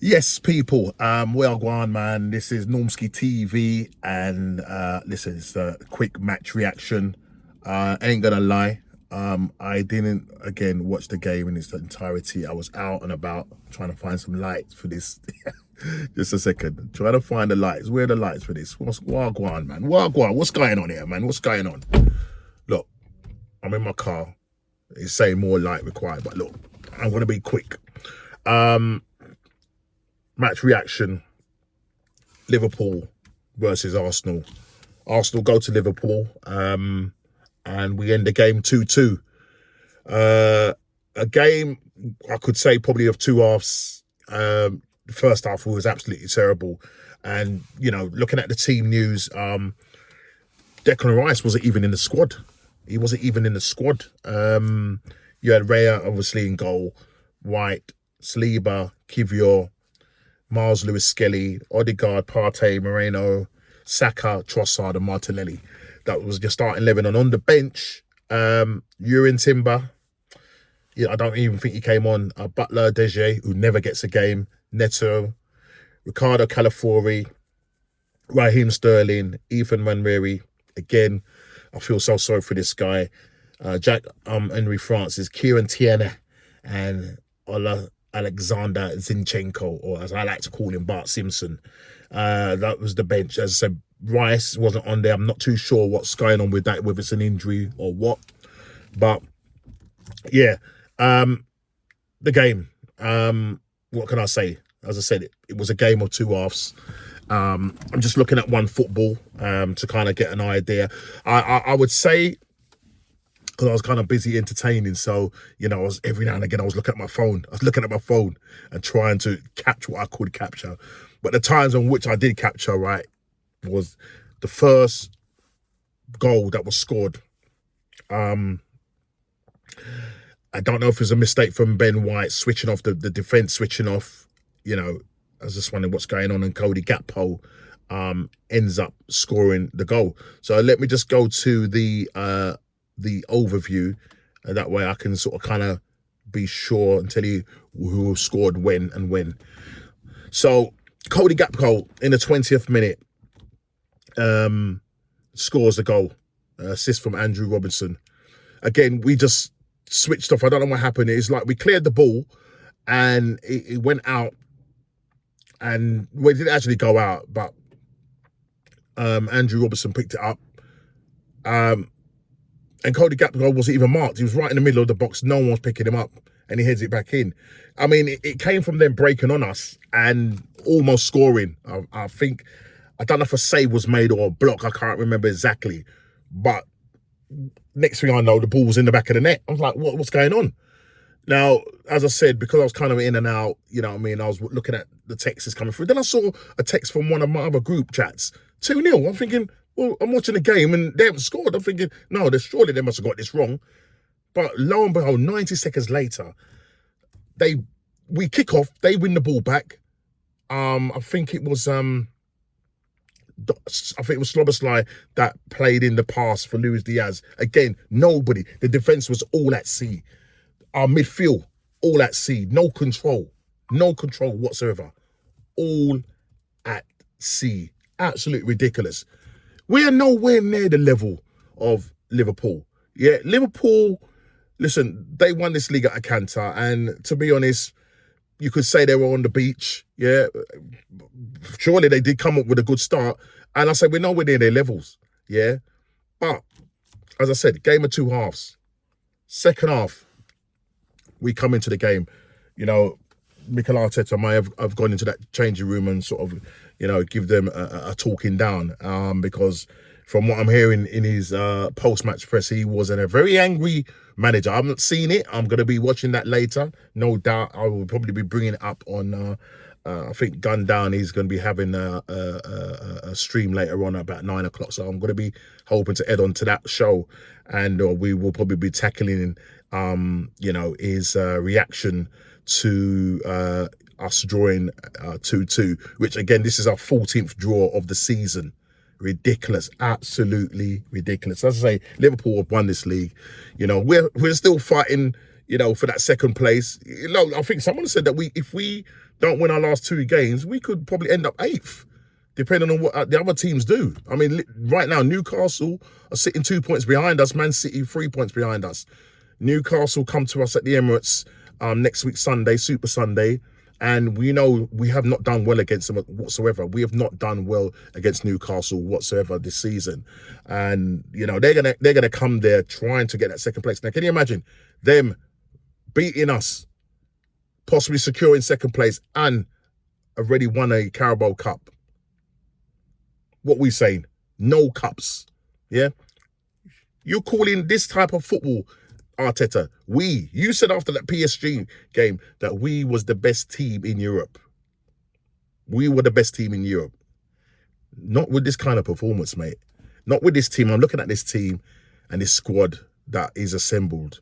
Yes, people. Well, go on, man. This is Normski TV, and listen, it's a quick match reaction. Ain't gonna lie. I didn't again watch the game in its entirety. I was out and about trying to find some lights for this. Just a second. Trying to find the lights. Where are the lights for this? What's go on, man? What's going on here, man? What's going on? Look, I'm in my car. It's saying more light required, but look, I'm gonna be quick. Match reaction, Liverpool versus Arsenal. Arsenal go to Liverpool, and we end the game 2-2. A game, I could say, probably of two halves. The first half was absolutely terrible. And, you know, looking at the team news, Declan Rice wasn't even in the squad. He wasn't even in the squad. You had Raya, obviously, in goal. White, Saliba, Kivior, Miles Lewis-Skelly, Odegaard, Partey, Moreno, Saka, Trossard and Martinelli. That was your starting 11. And on the bench, Urin Timber, I don't even think he came on. Butler, Deje, who never gets a game. Neto, Ricardo Calafiori, Raheem Sterling, Ethan Manreri. Again, I feel so sorry for this guy. Jack Henry Francis, Kieran Tierney, and Ola Alexander Zinchenko, or as I like to call him, Bart Simpson. That was the bench. As I said, Rice wasn't on there. I'm not too sure what's going on with that, whether it's an injury or what. But yeah, the game. What can I say? As I said, it was a game of two halves. I'm just looking at one football to kind of get an idea. I would say, because I was kind of busy entertaining, so I was every now and again I was looking at my phone. I was looking at my phone and trying to capture what I could capture. But the times on which I did capture, right, was the first goal that was scored. I don't know if it was a mistake from Ben White switching off the defense, switching off. I was just wondering what's going on, and Cody Gakpo ends up scoring the goal. So let me just go to the overview, and that way I can sort of kind of be sure and tell you who scored when and when. So Cody Gakpo in the 20th minute scores the goal, assist from Andrew Robinson. Again, we just switched off. I don't know what happened. It's like we cleared the ball and it went out, and well, it didn't actually go out, but Andrew Robinson picked it up. And Cody Gakpo wasn't even marked. He was right in the middle of the box. No one was picking him up, and he heads it back in. I mean, it came from them breaking on us and almost scoring. I think, I don't know if a save was made or a block. I can't remember exactly. But next thing I know, the ball was in the back of the net. I was like, what's going on? Now, as I said, because I was kind of in and out, I was looking at the texts coming through. Then I saw a text from one of my other group chats, 2-0. I'm thinking, well, I'm watching the game and they haven't scored. I'm thinking, no, surely they must have got this wrong. But lo and behold, 90 seconds later, we kick off, they win the ball back. I think it was Sloboslai that played in the pass for Luis Diaz. Again, nobody. The defense was all at sea. Our midfield, all at sea. No control whatsoever. All at sea. Absolutely ridiculous. We are nowhere near the level of Liverpool. Yeah, Liverpool, listen, they won this league at a canter, and to be honest, you could say they were on the beach. Yeah, surely they did come up with a good start, and I say we're nowhere near their levels. Yeah, but as I said, game of two halves. Second half, we come into the game. Mikel Arteta may have gone into that changing room and sort of, give them a talking down, because from what I'm hearing in his post-match press, he was a very angry manager. I haven't seen it. I'm going to be watching that later. No doubt I will probably be bringing it up on, I think Gun Down, he's going to be having a stream later on about 9 o'clock. So I'm going to be hoping to head on to that show, and we will probably be tackling, his reaction to us drawing 2-2, which again, this is our 14th draw of the season. Ridiculous, absolutely ridiculous. As I say, Liverpool have won this league. We're still fighting, for that second place. I think someone said that if we don't win our last 2 games, we could probably end up 8th, depending on what the other teams do. I mean, right now, Newcastle are sitting 2 points behind us, Man City 3 points behind us. Newcastle come to us at the Emirates next week, Sunday, Super Sunday. And we know we have not done well against them whatsoever. We have not done well against Newcastle whatsoever this season. And, they're gonna come there trying to get that second place. Now, can you imagine them beating us, possibly securing second place, and already won a Carabao Cup? What we saying? No cups. Yeah? You're calling this type of football, Arteta? You said after that PSG game that we was the best team in Europe. We were the best team in Europe. Not with this kind of performance, mate. Not with this team. I'm looking at this team and this squad that is assembled.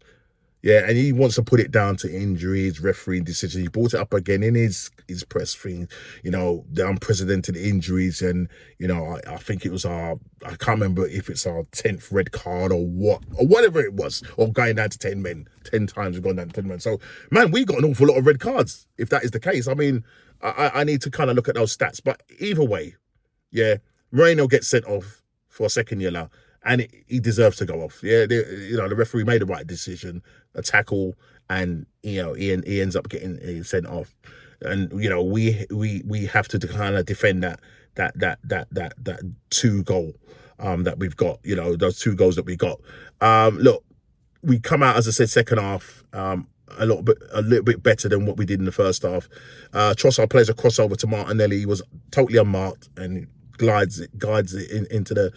Yeah, and he wants to put it down to injuries, refereeing decisions. He brought it up again in his press thing, the unprecedented injuries. And, I think it was I can't remember if it's our 10th red card or whatever it was, or going down to 10 men. 10 times we've gone down to 10 men. So, man, we got an awful lot of red cards, if that is the case. I mean, I need to kind of look at those stats. But either way, yeah, Moreno gets sent off for a second yellow. And he deserves to go off. Yeah, the referee made the right decision, a tackle, and he ends up getting sent off. And we have to kind of defend that 2 goal that we've got. Those 2 goals that we got. Look, we come out, as I said, second half a little bit better than what we did in the first half. Trossard plays a crossover to Martinelli. He was totally unmarked and guides it into the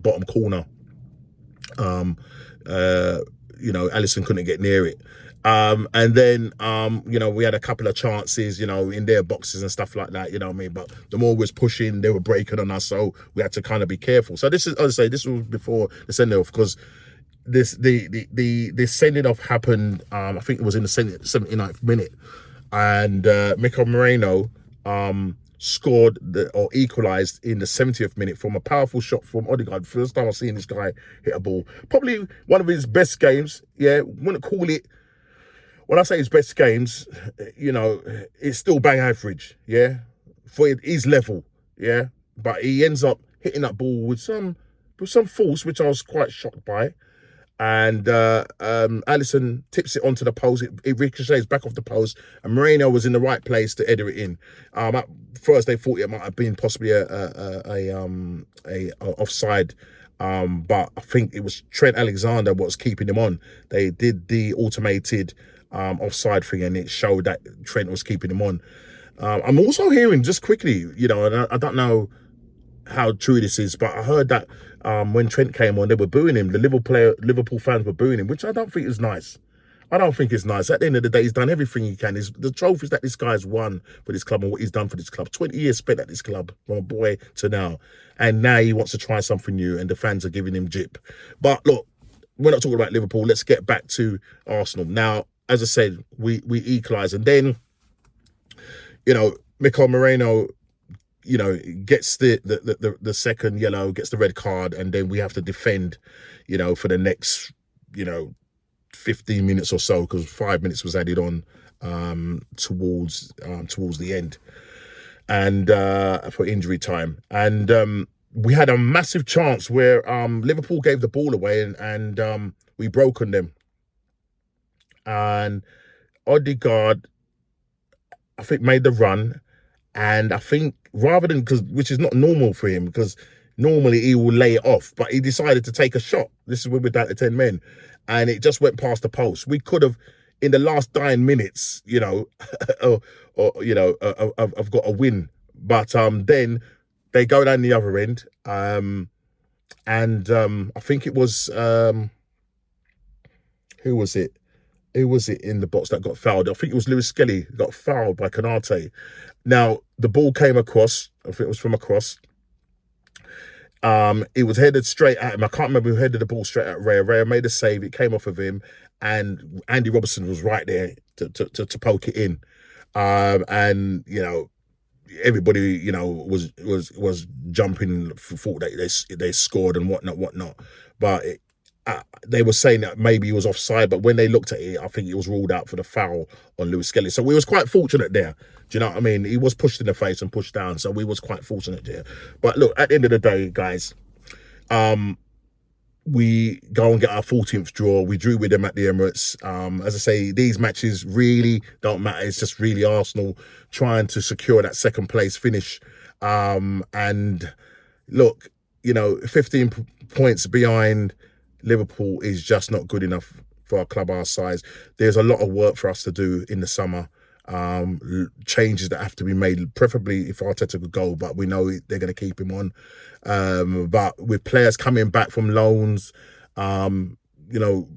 bottom corner. Alisson couldn't get near it. And then we had a couple of chances, in their boxes and stuff like that, but the more was pushing, they were breaking on us, so we had to kind of be careful. So this is, as I say, this was before the send-off, because the sending off happened, I think it was in the 79th minute, and Mikel Moreno scored or equalised in the 70th minute from a powerful shot from Odegaard. First time I've seen this guy hit a ball. Probably one of his best games. Yeah, wouldn't call it. When I say his best games, it's still bang average. Yeah, for his level. Yeah, but he ends up hitting that ball with some force, which I was quite shocked by. And Alisson tips it onto the post. It ricochets back off the post, and Moreno was in the right place to header it in. At first, they thought it might have been possibly a offside, but I think it was Trent Alexander was keeping him on. They did the automated offside thing, and it showed that Trent was keeping him on. I'm also hearing, just quickly, and I don't know how true this is, but I heard that when Trent came on, they were booing him. The Liverpool fans were booing him, which I don't think is nice. I don't think it's nice. At the end of the day, he's done everything he can. The trophies that this guy's won for this club and what he's done for this club. 20 years spent at this club, from a boy to now. And now he wants to try something new, and the fans are giving him jip. But look, we're not talking about Liverpool. Let's get back to Arsenal. Now, as I said, we equalise, and then, Mikel Moreno, gets the second yellow, gets the red card, and then we have to defend, for the next, 15 minutes or so, because 5 minutes was added on towards the end, and for injury time. And we had a massive chance where Liverpool gave the ball away, and we broke on them. And Odegaard, I think, made the run. And I think rather than, which is not normal for him, because normally he will lay it off, but he decided to take a shot. This is when we're down to 10 men, and it just went past the post. We could have, in the last 9 minutes, I've got a win. But then they go down the other end, and I think it was who was it? Who was it in the box that got fouled? I think it was Lewis Skelly got fouled by Konate. Now, the ball came across. I think it was from across. It was headed straight at him. I can't remember who headed the ball straight at Raya. Raya made a save. It came off of him. And Andy Robertson was right there to poke it in. And, everybody, was jumping, thought that they scored and whatnot. But they were saying that maybe he was offside, but when they looked at it, I think it was ruled out for the foul on Lewis Skelly. So we was quite fortunate there. Do you know what I mean? He was pushed in the face and pushed down, so we was quite fortunate there. But look, at the end of the day, guys, we go and get our 14th draw. We drew with them at the Emirates. As I say, these matches really don't matter. It's just really Arsenal trying to secure that second place finish. And look, you know, 15 points behind Liverpool is just not good enough for a club our size. There's a lot of work for us to do in the summer. Changes that have to be made, preferably if Arteta could go, but we know they're going to keep him on. But with players coming back from loans, you know,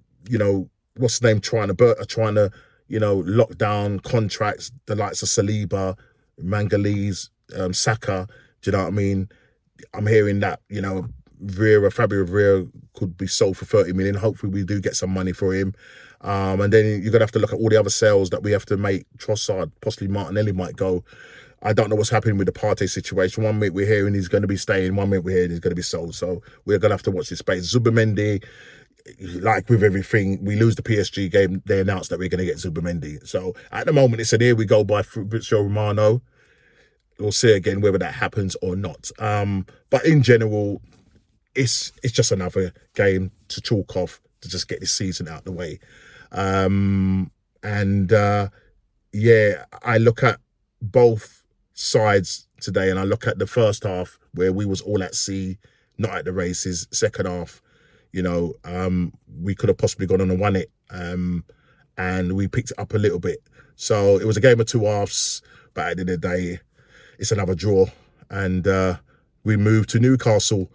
what's the name, trying to, you know, lock down contracts, the likes of Saliba, Mangalese, Saka. Do you know what I mean? I'm hearing that, you know, Fabio Vieira could be sold for 30 million. Hopefully we do get some money for him. And then you're going to have to look at all the other sales that we have to make. Trossard, possibly Martinelli might go. I don't know what's happening with the Partey situation. 1 minute we're hearing he's going to be staying, 1 minute we're hearing he's going to be sold. So we're going to have to watch this space. Zubimendi, like with everything, we lose the PSG game, they announced that we're going to get Zubimendi. So at the moment, it's an here we go by Fabrizio Romano. We'll see again whether that happens or not. But in general, it's just another game to chalk off to just get this season out of the way. Yeah, I look at both sides today, and I look at the first half where we was all at sea, not at the races. Second half, you know, we could have possibly gone on and won it, and we picked it up a little bit. So it was a game of two halves, but at the end of the day, it's another draw, and we move to Newcastle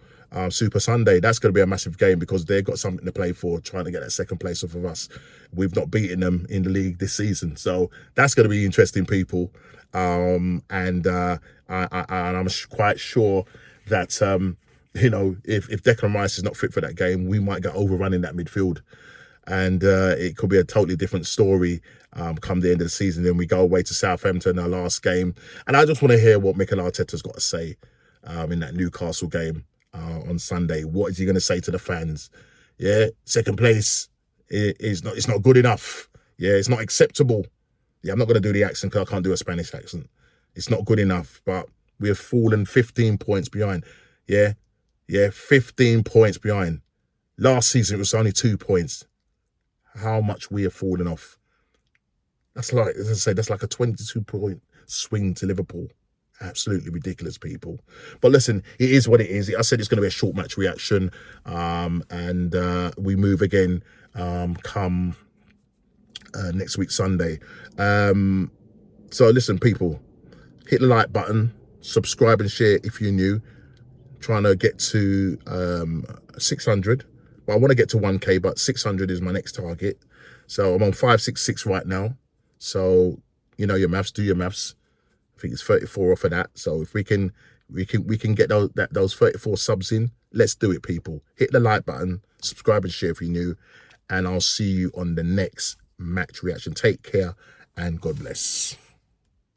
Super Sunday. That's going to be a massive game because they've got something to play for, trying to get that second place off of us. We've not beaten them in the league this season, so that's going to be interesting, people. I'm quite sure that you know, if Declan Rice is not fit for that game, we might get overrun in that midfield, and it could be a totally different story come the end of the season. Then we go away to Southampton, our last game, and I just want to hear what Mikel Arteta's got to say in that Newcastle game on Sunday. What is he going to say to the fans? Yeah, second place it's not good enough. Yeah, it's not acceptable. Yeah, I'm not going to do the accent because I can't do a Spanish accent. It's not good enough, but we have fallen 15 points behind. Yeah, 15 points behind. Last season, it was only 2 points. How much we have fallen off. That's like, as I say, that's like a 22-point swing to Liverpool. Absolutely ridiculous, people. But listen, it is what it is. I said it's going to be a short match reaction, and we move again come next week, Sunday. So listen, people, hit the like button, subscribe and share if you're new. Trying to get to 600. Well, I want to get to 1K, but 600 is my next target. So I'm on 566 right now. So you know your maths, do your maths. I think it's 34 off of that. So if we can get those 34 subs in, let's do it, people. Hit the like button, subscribe and share if you're new, and I'll see you on the next match reaction. Take care and God bless.